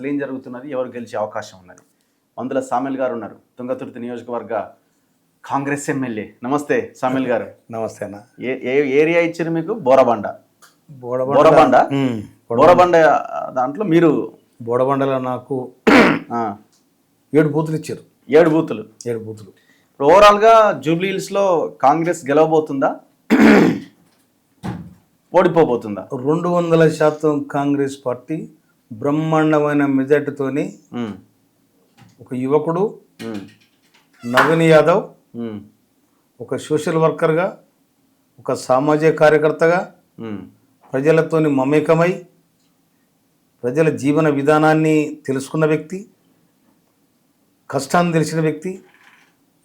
అసలు ఏం జరుగుతున్నది, ఎవరు గెలిచే అవకాశం ఉన్నది. మందుల సామెల్ గారు ఉన్నారు, తుంగతుర్తి నియోజకవర్గ కాంగ్రెస్ ఎమ్మెల్యే. నమస్తే సామెల్ గారు. నమస్తే అన్న. ఏ ఏరియా ఇచ్చారు మీకు? బోరబండ. బోరబండ దాంట్లో మీరు బోడబండలో నాకు 7 బూతులు ఇచ్చారు. 7 బూతులు. ఇప్పుడు ఓవరాల్గా జూబ్లీ హిల్స్లో కాంగ్రెస్ గెలవబోతుందా, ఓడిపోబోతుందా? 200% కాంగ్రెస్ పార్టీ బ్రహ్మాండమైన మెజార్టీతోని ఒక యువకుడు నవీన్ యాదవ్ ఒక సోషల్ వర్కర్గా, ఒక సామాజిక కార్యకర్తగా, ప్రజలతోని మమేకమై ప్రజల జీవన విధానాన్ని తెలుసుకున్న వ్యక్తి, కష్టాన్ని తెలిసిన వ్యక్తి.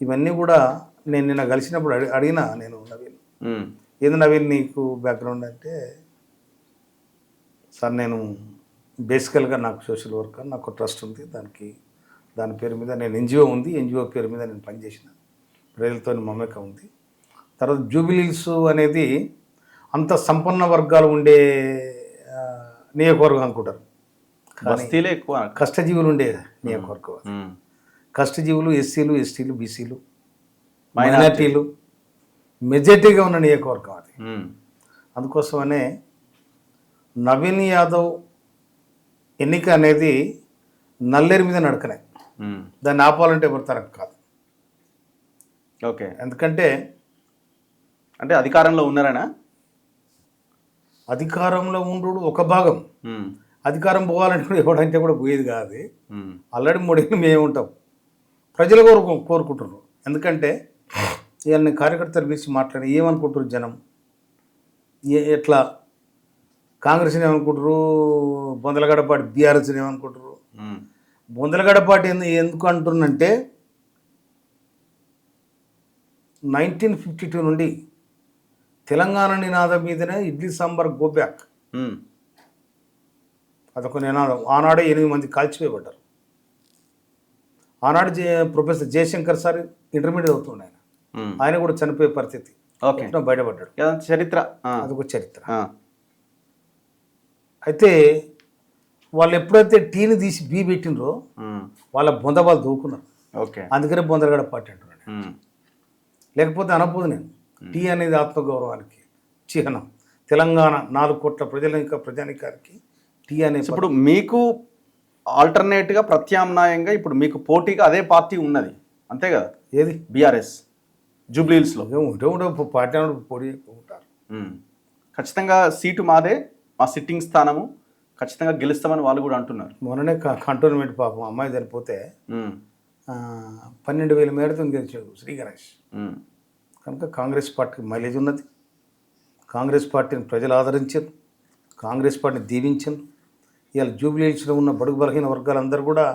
ఇవన్నీ కూడా నేను నిన్న కలిసినప్పుడు అడిగినా, నేను నవీన్ ఏది నవీన్ నీకు బ్యాక్గ్రౌండ్ అంటే, సార్ నేను బేసికల్గా నాకు సోషల్ వర్కర్, నాకు ట్రస్ట్ ఉంది, దాని పేరు మీద నేను ఎన్జిఓ ఉంది, ఎన్జిఓ పేరు మీద నేను పనిచేసిన, ప్రజలతో మమేకం ఉంది. తర్వాత జూబ్లీ హిల్స్ అనేది అంత సంపన్న వర్గాలు ఉండే నియోజకవర్గం అనుకుంటారు, బస్తీలే ఎక్కువ కష్టజీవులు ఉండే నియోజకవర్గం. కష్టజీవులు, ఎస్సీలు, ఎస్టీలు, బీసీలు, మైనార్టీలు మెజార్టీగా ఉన్న నియోజకవర్గం అది. అందుకోసమనే నవీన్ యాదవ్ ఎన్నిక అనేది నల్లేరు మీద నడకనే, దాన్ని ఆపాలంటే ఎవరి తరం కాదు. ఓకే, ఎందుకంటే అంటే అధికారంలో ఉన్నారనా? అధికారంలో ఉండు ఒక భాగం, అధికారం పోవాలంటే కూడా ఎవడంటే కూడా పోయేది కాదు. ఆల్రెడీ 3 ఏళ్ళు మేము ఉంటాం, ప్రజలు కోరుకుంటున్నారు. ఎందుకంటే వీళ్ళని కార్యకర్తలు పిలిచి మాట్లాడి ఏమనుకుంటారు జనం, ఎట్లా కాంగ్రెస్ని ఏమనుకుంటారు, బొందలగడపాటి బీఆర్ఎస్ని ఏమనుకుంటారు. బొందలగడపాటి ఎందుకు అంటున్నంటే 1952 నుండి తెలంగాణ నినాదం మీదనే ఇడ్లీ సాంబార్ గో బ్యాక్, అదొక నినాదం. ఆనాడే 8 మంది కాల్చివేయబడ్డారు. ఆనాడు ప్రొఫెసర్ జయశంకర్ సార్ ఇంటర్మీడియట్ అవుతుండే, ఆయన కూడా చనిపోయే పరిస్థితి, బయటపడ్డాడు. చరిత్ర, అదొక చరిత్ర. అయితే వాళ్ళు ఎప్పుడైతే టీని తీసి బీ పెట్టినరో వాళ్ళ బొంద వాళ్ళు దూకున్నారు. అందుకనే బొందలగడ పార్టీ అంటున్నాడు. లేకపోతే అనపోదు నేను. టీ అనేది ఆత్మగౌరవానికి చిహ్నం. తెలంగాణ 4 కోట్ల ప్రజల ఇంకా ప్రజానికానికి టీ అనేది. ఇప్పుడు మీకు ఆల్టర్నేట్గా ప్రత్యామ్నాయంగా ఇప్పుడు మీకు పోటీగా అదే పార్టీ ఉన్నది, అంతే కదా? ఏది? బీఆర్ఎస్ జూబ్లీ హిల్స్లో పార్టీ పోటీ ఉంటారు. ఖచ్చితంగా సీటు మాదే, మా సిట్టింగ్ స్థానము, ఖచ్చితంగా గెలుస్తామని వాళ్ళు కూడా అంటున్నారు. మొన్ననే కంటోన్మెంట్ పాపం అమ్మాయి చనిపోతే 12,000 మేరతో గెలిచాడు శ్రీ గణేష్. కనుక కాంగ్రెస్ పార్టీకి మైలేజ్ ఉన్నది. కాంగ్రెస్ పార్టీని ప్రజలు ఆదరించారు, కాంగ్రెస్ పార్టీని దీవించారు. ఇవాళ జూబ్లీ హిల్స్లో ఉన్న బడుగు బలహీన వర్గాలందరూ కూడా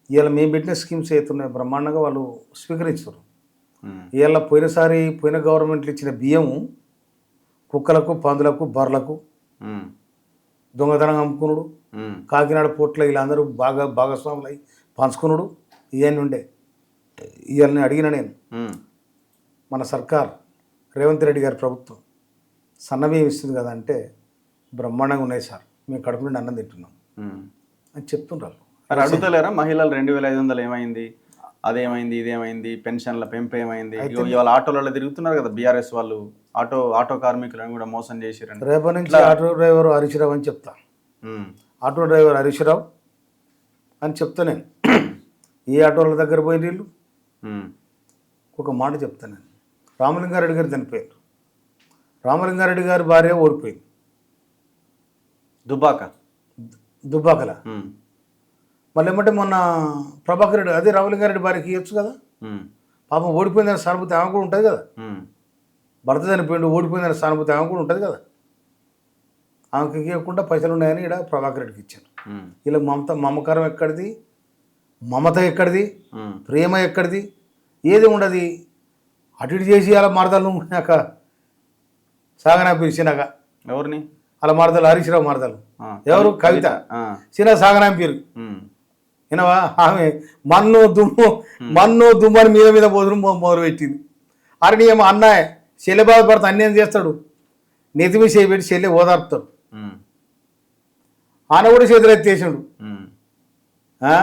ఇవాళ మేము పెట్టిన స్కీమ్స్ అవుతున్నాయి బ్రహ్మాండంగా వాళ్ళు స్వీకరించారు. ఇవాళ పోయిన గవర్నమెంట్లు ఇచ్చిన బియ్యం కుక్కలకు, పందులకు, బర్రెలకు దొంగతనం అమ్ముకున్నాడు. కాకినాడ పోర్ట్లో వీళ్ళందరూ బాగా భాగస్వాములు అయి పంచుకున్నాడు. ఇవన్నీ ఉండే. ఇవాళని అడిగిన నేను, మన సర్కార్ రేవంత్ రెడ్డి గారి ప్రభుత్వం సన్నబియ్యం ఇస్తుంది కదా అంటే, బ్రహ్మాండంగా ఉన్నాయి సార్, మేము కడుపు నుండి అన్నం తింటున్నాం అని చెప్తుండ్రు. అడుగుతలేరా మహిళలు 2,500 ఏమైంది, అదేమైంది, ఇదేమైంది, పెన్షన్ల పెంపు ఏమైంది? ఇవాళ ఆటోలలో తిరుగుతున్నారు కదా బీఆర్ఎస్ వాళ్ళు, ఆటో కార్మికులను కూడా మోసం చేసిరండి. రేపటి నుంచి ఆటో డ్రైవర్ హరీశ్రావు అని చెప్తా. ఆటో డ్రైవర్ హరీశ్రావు అని చెప్తా నేను. ఏ ఆటోల దగ్గర పోయిన వీళ్ళు ఒక మాట చెప్తా నేను. రామలింగారెడ్డి గారు చనిపోయారు. రామలింగారెడ్డి గారి భార్య ఓడిపోయింది దుబ్బాకల. మళ్ళీ ఏమంటే మొన్న ప్రభాకర్ రెడ్డి, అదే రామలింగారెడ్డి భార్యకి ఇవ్వచ్చు కదా. పాపం ఓడిపోయిందని సానుభూతి ఆమె కూడా ఉంటుంది కదా. భర్త చనిపోయిండు, ఓడిపోయిందని సానుభూతి ఆమె కూడా ఉంటుంది కదా. ఆమెకి ఇవ్వకుండా పైసలు ఉన్నాయని ఇక్కడ ప్రభాకర్ రెడ్డికి ఇచ్చాను. ఇలా మమకారం ఎక్కడిది, మమత ఎక్కడిది, ప్రేమ ఎక్కడిది, ఏది ఉండదు. అటు ఇటు చేసి అలా మరదలు నాక సాగనా పిలిచినాక ఎవరిని అలా మరదలు హరీశ్రావు మరదలు ఎవరు? కవిత. చిన్న సాగనాంపీరు వినవా? ఆమె మన్ను దుమ్ము అని మీద పోదురు మొదలు పెట్టింది. అరే నీ ఏమో అన్నాయ చెల్లె బాధపడితే అన్యాయం చేస్తాడు, నెతిమి చేయబెట్టి చెల్లె ఓదార్పుతాడు. ఆయన కూడా చేతులు ఎత్తేసాడు. ఆ?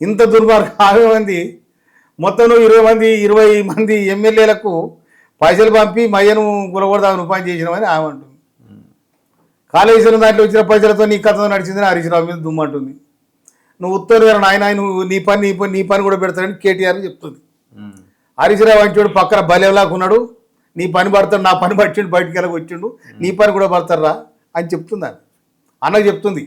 ఇంత దుర్మార్గం 50 మంది మొత్తం నువ్వు 20 మంది ఎమ్మెల్యేలకు పైసలు పంపి మయ్యను గులగొడదామని ఉపాయం చేసినామని ఆమె అంటుంది. కాళేశ్వరం దాంట్లో వచ్చిన పైసలతో నీ కథతో నడిచిందని హరీష్ రావు మీద దుమ్మంటుంది. నువ్వు ఉత్తరు నాయన నువ్వు నీ పని కూడా పెడతాడని కేటీఆర్ చెప్తుంది. హరీష్ రావు అంటాడు పక్కన బలేలాగా ఉన్నాడు, నీ పని పడతాడు, నా పని పట్టిండు, బయటికి వెళ్ళి వచ్చిండు, నీ పని కూడా పడతారా అని చెప్తుంది. అన్నకు చెప్తుంది.